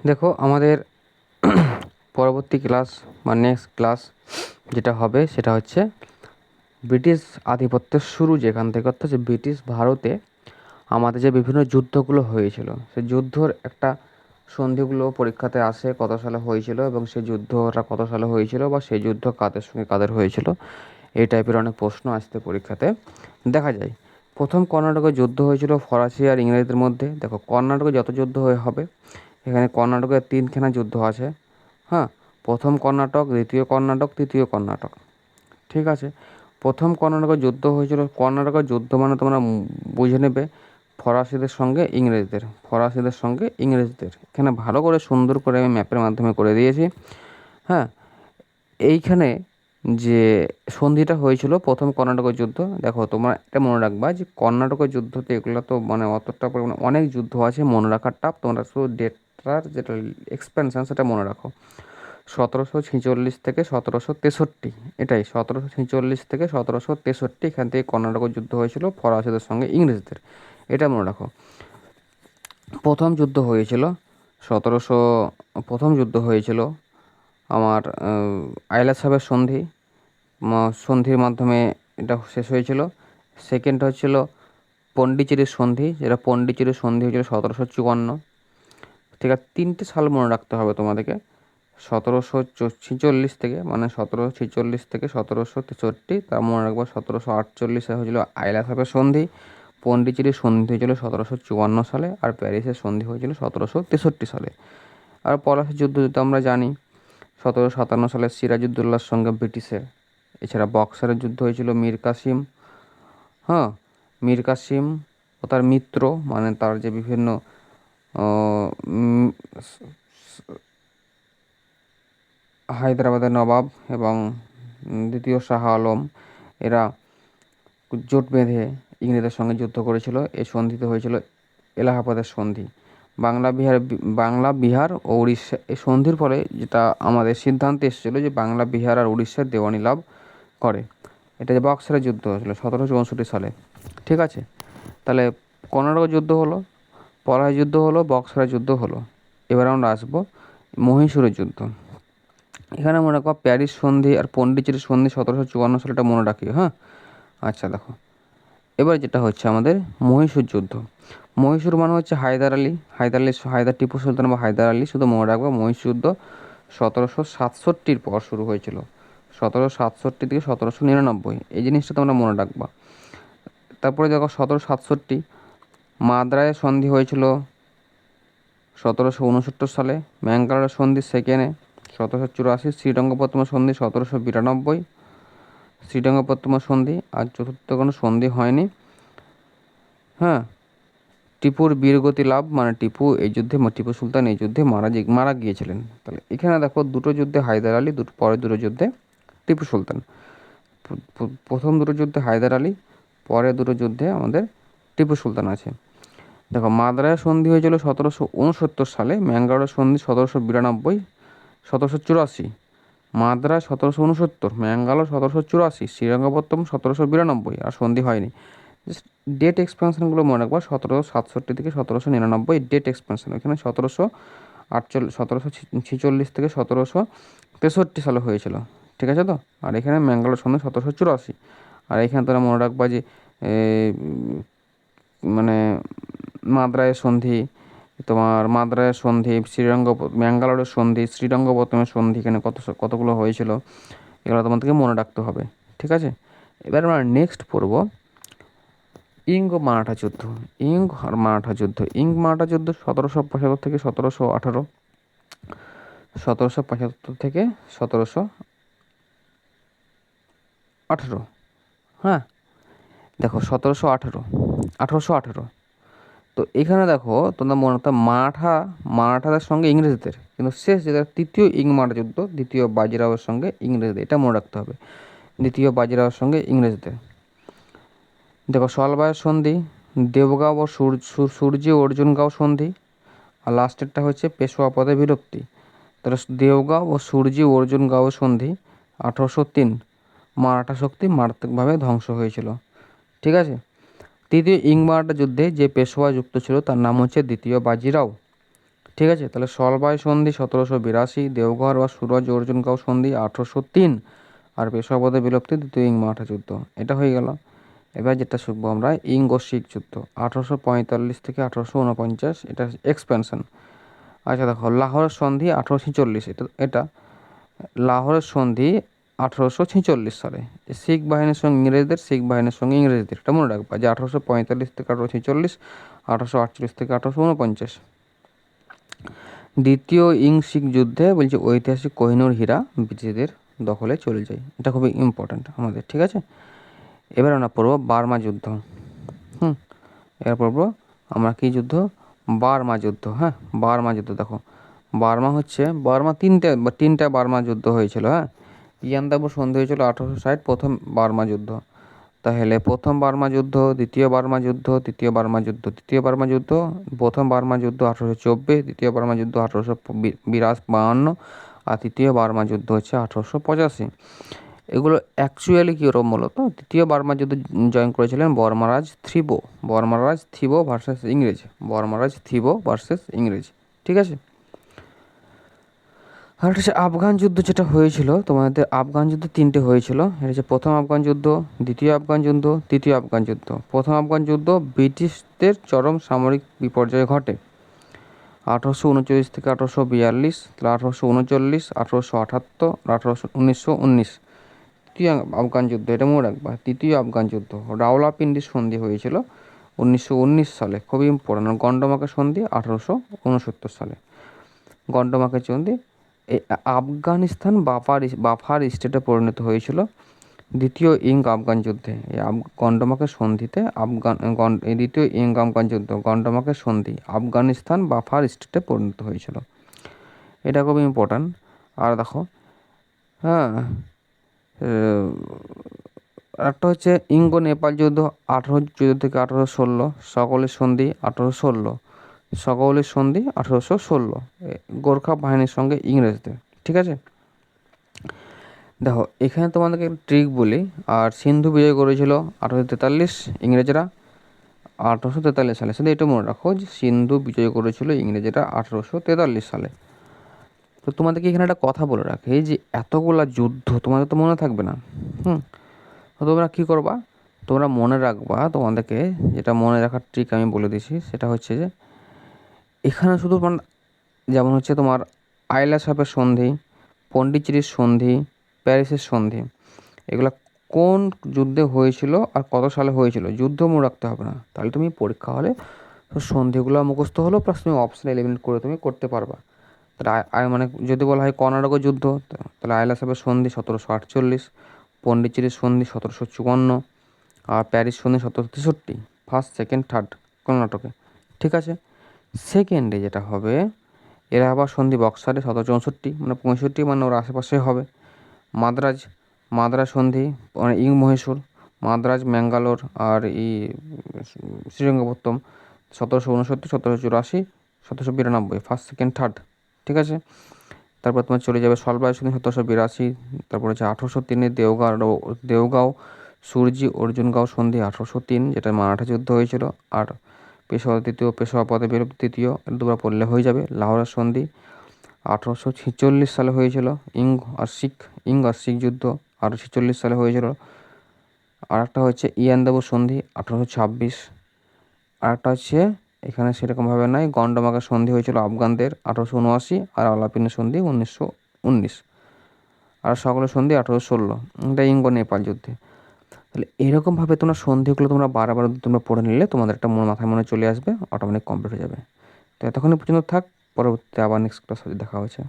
দেখো আমাদের পরবর্তী ক্লাস বা নেক্সট ক্লাস যেটা হবে সেটা হচ্ছে ব্রিটিশ আধিপত্যের শুরু যেখান থেকে, অর্থাৎ যে ব্রিটিশ ভারতে আমাদের যে বিভিন্ন যুদ্ধগুলো হয়েছিল সেই যুদ্ধর একটা সন্ধিগুলো পরীক্ষাতে আসে কত সালে হয়েছিল এবং সেই যুদ্ধটা কত সালে হয়েছিল বা সেই যুদ্ধ কাদের সঙ্গে কাদের হয়েছিল, এই টাইপের অনেক প্রশ্ন আসতে পরীক্ষাতে দেখা যায়। প্রথম কর্ণাটকের যুদ্ধ হয়েছিল ফরাসি আর ইংরেজদের মধ্যে। দেখো কর্ণাটকে যত যুদ্ধ হবে এখানে কর্ণাটকের তিনখানা যুদ্ধ আছে। হ্যাঁ, প্রথম কর্ণাটক, দ্বিতীয় কর্ণাটক, তৃতীয় কর্ণাটক। ঠিক আছে, প্রথম কর্ণাটকের যুদ্ধ হয়েছিল। কর্ণাটকের যুদ্ধ মানে তোমরা বুঝে নেবে ফরাসিদের সঙ্গে ইংরেজদের, ফরাসিদের সঙ্গে ইংরেজদের। এখানে ভালো করে সুন্দর করে আমি ম্যাপের মাধ্যমে করে দিয়েছি। হ্যাঁ, এইখানে যে সন্ধিটা হয়েছিল প্রথম কর্ণাটকের যুদ্ধ, দেখো তোমরা এটা মনে রাখবা যে কর্ণাটকের যুদ্ধতে এগুলো তো মানে অতটা পরিমাণে অনেক যুদ্ধ আছে, মনে রাখার টাফ। তোমরা শুধু ডেটটার যেটা এক্সপেনশন সেটা মনে রাখো। 1746 থেকে 1763, এটাই 1746 থেকে 1763, এখান থেকে কর্ণাটকের যুদ্ধ হয়েছিল ফরাসিদের সঙ্গে ইংরেজদের, এটা মনে রাখো। প্রথম যুদ্ধ হয়েছিল 1700, প্রথম যুদ্ধ হয়েছিল আমার আইলা সাহেবের সন্ধি, সন্ধির মাধ্যমে এটা শেষ হয়েছিল। সেকেন্ড হচ্ছিল পন্ডিচেরির সন্ধি, যেটা পন্ডিচেরির সন্ধি হয়েছিল 1754। ঠিক আছে, তিনটে সাল মনে রাখতে হবে তোমাদেরকে। 1746 থেকে, মানে 1746 থেকে 1763, তার মনে রাখবো 1748 হয়েছিল আইলা সাহেবের সন্ধি। পন্ডিচেরির সন্ধি হয়েছিল 1754 সালে, আর প্যারিসের সন্ধি হয়েছিল 1763 সালে। আর পলাশির যুদ্ধ যেটা আমরা জানি 1757 সালে সিরাজউদ্দৌলার সঙ্গে ব্রিটিশের। এছাড়া বক্সারের যুদ্ধ হয়েছিল মীর কাসিম, হ্যাঁ, মীর কাসিম ও তার মিত্র, মানে তার যে বিভিন্ন হায়দ্রাবাদের নবাব এবং দ্বিতীয় শাহ আলম, এরা জোট বেঁধে ইংরেজদের সঙ্গে যুদ্ধ করেছিল। এই সন্ধিতে হয়েছিল এলাহাবাদের সন্ধি। বাংলা বিহার ও উড়িষ্যা, এই সন্ধির ফলে যেটা আমাদের সিদ্ধান্তে এসেছিলো যে বাংলা বিহার আর উড়িষ্যার দেওয়ানি লাভ করে। এটা যে বক্সারের যুদ্ধ হয়েছিল 1764 সালে। ঠিক আছে, তাহলে কর্ণাটকের যুদ্ধ হলো, পলাশি যুদ্ধ হলো, বক্সারের যুদ্ধ হলো। এবার আমরা আসবো মহীশূরের যুদ্ধ। এখানে মনে রাখো প্যারিস সন্ধি আর পন্ডিচেরির সন্ধি 1754 সালটা মনে রাখি। হ্যাঁ, আচ্ছা দেখো, এবার যেটা হচ্ছে আমাদের মহীশূর যুদ্ধ। মহীশূর মানে হচ্ছে হায়দার টিপু সুলতান বা হায়দার আলী। শুধু মনে রাখবো মহীশূর যুদ্ধ 1767 পর শুরু হয়েছিল, 1767 থেকে 1799, এই জিনিসটা তোমরা মনে রাখবা। তারপরে দেখো 1767 মাদ্রায় সন্ধি হয়েছিল 1769 সালে। ম্যাঙ্গালোর সন্ধি সেকেন্ডে 1784। শ্রীরঙ্গপত্তম সন্ধি 1792, শ্রীরঙ্গপত্তম সন্ধি। আর চতুর্থ কোনো সন্ধি হয়নি। হ্যাঁ, টিপুর বীরগতি লাভ, মানে টিপু সুলতান এই যুদ্ধে মারা গিয়েছিলেন। তাহলে এখানে দেখো দুটো যুদ্ধে হায়দার আলী, পরের দুটো যুদ্ধে টিপু সুলতান। প্রথম দুটো যুদ্ধে হায়দার আলী, পরের দুটো যুদ্ধে আমাদের টিপু সুলতান আছে। দেখো মাদ্রায় সন্ধি হয়েছিল 1769 সালে, ম্যাঙ্গালোর সন্ধি 1792, 1784। মাদ্রাজ 1769, ম্যাঙ্গালোর 1784, শ্রীরঙ্গপত্তম 1792, আর সন্ধি হয়নি। জাস্ট ডেট এক্সপেনশনগুলো মনে রাখবা, 1767 থেকে 1799 ডেট এক্সপেনশন। এখানে 1746 থেকে 1763 সালে হয়েছিল। ঠিক আছে তো, আর এখানে ম্যাঙ্গালোর সন্ধি 1784। আর এখানে তোমরা মনে রাখবা যে মানে মাদ্রায়ের সন্ধি, ম্যাঙ্গালোরের সন্ধি, শ্রীরঙ্গপত্তমের সন্ধি, এখানে কতগুলো হয়েছিল এগুলো তোমাদেরকে মনে রাখতে হবে। ঠিক আছে, এবার আমরা নেক্সট পড়ব ইঙ্গ মারাঠা যুদ্ধ। ইঙ্গ মারাঠা যুদ্ধ 1775 থেকে 1718, 1775 থেকে 1718। হ্যাঁ, দেখো 1818। তো এখানে দেখো তোমরা মনে রাখতে মারাঠাদের সঙ্গে ইংরেজদের, কিন্তু শেষ যেটা তৃতীয় ইঙ্গ মারাঠা যুদ্ধ, দ্বিতীয় বাজিরাওয়ের সঙ্গে ইংরেজদের, এটা মনে রাখতে হবে। দ্বিতীয় বাজিরাওয়ের সঙ্গে ইংরেজদের। দেখো সলবায়ের সন্ধি, দেবগাঁও ও সূর্য অর্জুনগাঁও সন্ধি, আর লাস্টেরটা হচ্ছে পেশোয়া পদে বিরক্তি। তাহলে দেওগাঁও ও সূর্য অর্জুনগাঁও সন্ধি 1803, মারাঠা শক্তি মারাত্মকভাবে ধ্বংস হয়েছিল। ঠিক আছে, তৃতীয় ইঙ্গ মারাঠা যুদ্ধে যে পেশোয়া যুক্ত ছিল তার নাম হচ্ছে দ্বিতীয় বাজিরাও। ঠিক আছে, তাহলে সলবাই সন্ধি 1782, দেওঘর বা সুরজ অর্জুনগাঁও সন্ধি 1803, আর পেশোয়াবাদের বিলুপ্তি দ্বিতীয় ইং মারাঠা যুদ্ধ। এটা হয়ে গেল। এবার যেটা শিখবো আমরা ইঙ্গ ও শিখ যুদ্ধ 1845 থেকে 1849, এটা এক্সপেনশন। আচ্ছা দেখো, লাহোরের সন্ধি 1846, এটা লাহোরের সন্ধি 1846 সালে। শিখ বাহিনীর সঙ্গে ইংরেজদের, শিখ বাহিনীর সঙ্গে ইংরেজদের, এটা মনে রাখবা যে 1845 থেকে 1846, 1848 থেকে 1849। দ্বিতীয় ইং শিখ যুদ্ধে বলছে ঐতিহাসিক কোহিনূর হীরা ব্রিটিশদের দখলে চলে যায়, এটা খুবই ইম্পর্ট্যান্ট আমাদের। ঠিক আছে, এবার আমরা পড়বো বার্মা যুদ্ধ। এবার পড়বো আমরা কি যুদ্ধ? বার্মা যুদ্ধ। হ্যাঁ, বার্মা যুদ্ধ দেখো, বার্মা তিনটা বার্মা যুদ্ধ হয়েছিল। হ্যাঁ, ইয়ান্দাবু সন্ধি হয়েছিল 1860, প্রথম বার্মা যুদ্ধ। তাহলে প্রথম বার্মা যুদ্ধ, দ্বিতীয় বার্মা যুদ্ধ, তৃতীয় বার্মা যুদ্ধ। তৃতীয় বার্মা যুদ্ধ, প্রথম বার্মা যুদ্ধ 1824, দ্বিতীয় বার্মা যুদ্ধ 1852, আর তৃতীয় বার্মা যুদ্ধ হচ্ছে 1885। এগুলো অ্যাকচুয়ালি কীরকম মূলত? তৃতীয় বার্মা যুদ্ধ জয়েন করেছিলেন বর্মারাজ থিবো ভার্সেস ইংরেজ। ঠিক আছে, আর হচ্ছে আফগান যুদ্ধ যেটা হয়েছিল তোমাদের, আফগান যুদ্ধ তিনটে হয়েছিল। এটা হচ্ছে প্রথম আফগান যুদ্ধ, দ্বিতীয় আফগান যুদ্ধ, তৃতীয় আফগান যুদ্ধ। প্রথম আফগান যুদ্ধ ব্রিটিশদের চরম সামরিক বিপর্যয় ঘটে 1839 থেকে 1842, 1839, 1878, 1919। তৃতীয় আফগান যুদ্ধ, এটা মনে রাখবা, তৃতীয় আফগান যুদ্ধ রাওয়ালপিন্ডির সন্ধি হয়েছিল 1919 সালে, খুবই ইম্পর্টেন্ট। গন্ডমার্কের সন্ধি 1869 সালে। গন্ডমার্কের সন্ধি এই আফগানিস্তান বাফার স্টেটে পরিণত হয়েছিল দ্বিতীয় ইং আফগান যুদ্ধে। এই গন্ডমার্কের সন্ধিতে দ্বিতীয় ইং আফগান যুদ্ধ, গন্ডমার্কের সন্ধি আফগানিস্তান বাফার স্টেটে পরিণত হয়েছিল, এটা খুবই ইম্পর্ট্যান্ট। আর দেখো, হ্যাঁ, একটা হচ্ছে ইঙ্গো নেপাল যুদ্ধ 1814 থেকে 1816, সকলের সন্ধি 1816, সকলের সন্ধি 1816, গোর্খা বাহিনীর সঙ্গে ইংরেজদের। ঠিক আছে, দেখো এখানে তোমাদেরকে ট্রিক বলি। আর সিন্ধু বিজয় করেছিল 1843 ইংরেজরা 1843 সালে। শুধু এটা মনে রাখো যে সিন্ধু বিজয় করেছিল ইংরেজরা 1843 সালে। তো তোমাদেরকে এখানে একটা কথা বলে রাখে, এই যে এতগুলা যুদ্ধ তোমাদের তো মনে থাকবে না। তো তোমরা কী করবা? তোমরা মনে রাখবা, তোমাদেরকে যেটা মনে রাখার ট্রিক আমি বলে দিছি, সেটা হচ্ছে যে এখানে শুধু যেমন হচ্ছে তোমার আইলা সাহেবের সন্ধি, পন্ডিচেরির সন্ধি, প্যারিসের সন্ধি, এগুলো কোন যুদ্ধে হয়েছিল আর কত সালে হয়েছিল, যুদ্ধ মনে রাখতে হবে না। তাহলে তুমি পরীক্ষা হলে তো সন্ধিগুলো মুখস্থ হলো, প্লাস তুমি অপশন এলিমিনেট করে তুমি করতে পারবা। তাহলে মানে যদি বলা হয় কর্ণাটকের যুদ্ধ, তাহলে আইলা সাহেবের সন্ধি 1748, পন্ডিচেরির সন্ধি 1754, আর প্যারিস সন্ধি 1763, ফার্স্ট, সেকেন্ড, থার্ড কর্ণাটকে। ঠিক আছে, সেকেন্ডে যেটা হবে এলাহাবাদ সন্ধি বক্সারে 1764, মানে 65, মানে ওর আশেপাশে হবে। মাদ্রাজ সন্ধি মানে ইং মহীশূর, মাদ্রাজ, ম্যাঙ্গালোর আর শ্রীরঙ্গপত্তম 1769, 1784, 1792, ফার্স্ট, সেকেন্ড, থার্ড। ঠিক আছে, তারপর তোমার চলে যাবে সলবাই সন্ধি 1782, তারপর হচ্ছে 1803 দেওগাঁও সুরজি অর্জুনগাঁও সন্ধি 1803, যেটা মারাঠা যুদ্ধ হয়েছিল। আর পেশোয়া পদে বিলুপ্তি তৃতীয়, দুবার পড়লে হয়ে যাবে। লাহোরের সন্ধি 1846 সালে হয়েছিল। ইং আর শিখ যুদ্ধ 1846 সালে হয়েছিল। আর একটা হচ্ছে ইয়ান্দাবু সন্ধি 1826। আর একটা হচ্ছে এখানে সেরকমভাবে নয়, গন্ডমার্কের সন্ধি হয়েছিল আফগানদের 1879, আর আলাপিনের সন্ধি 1919, আর সকলের সন্ধি 1816, এটা ইঙ্গো নেপাল যুদ্ধে। তাহলে এরকমভাবে তোমরা সন্ধিগুলো তোমরা বারবার তোমরা পড়ে নিলে তোমাদের একটা মাথায় মনে চলে আসবে, অটোমেটিক কমপ্লিট হয়ে যাবে। তো এতক্ষণই পর্যন্ত থাক, পরবর্তীতে আবার নেক্সট ক্লাস দেখা হচ্ছে।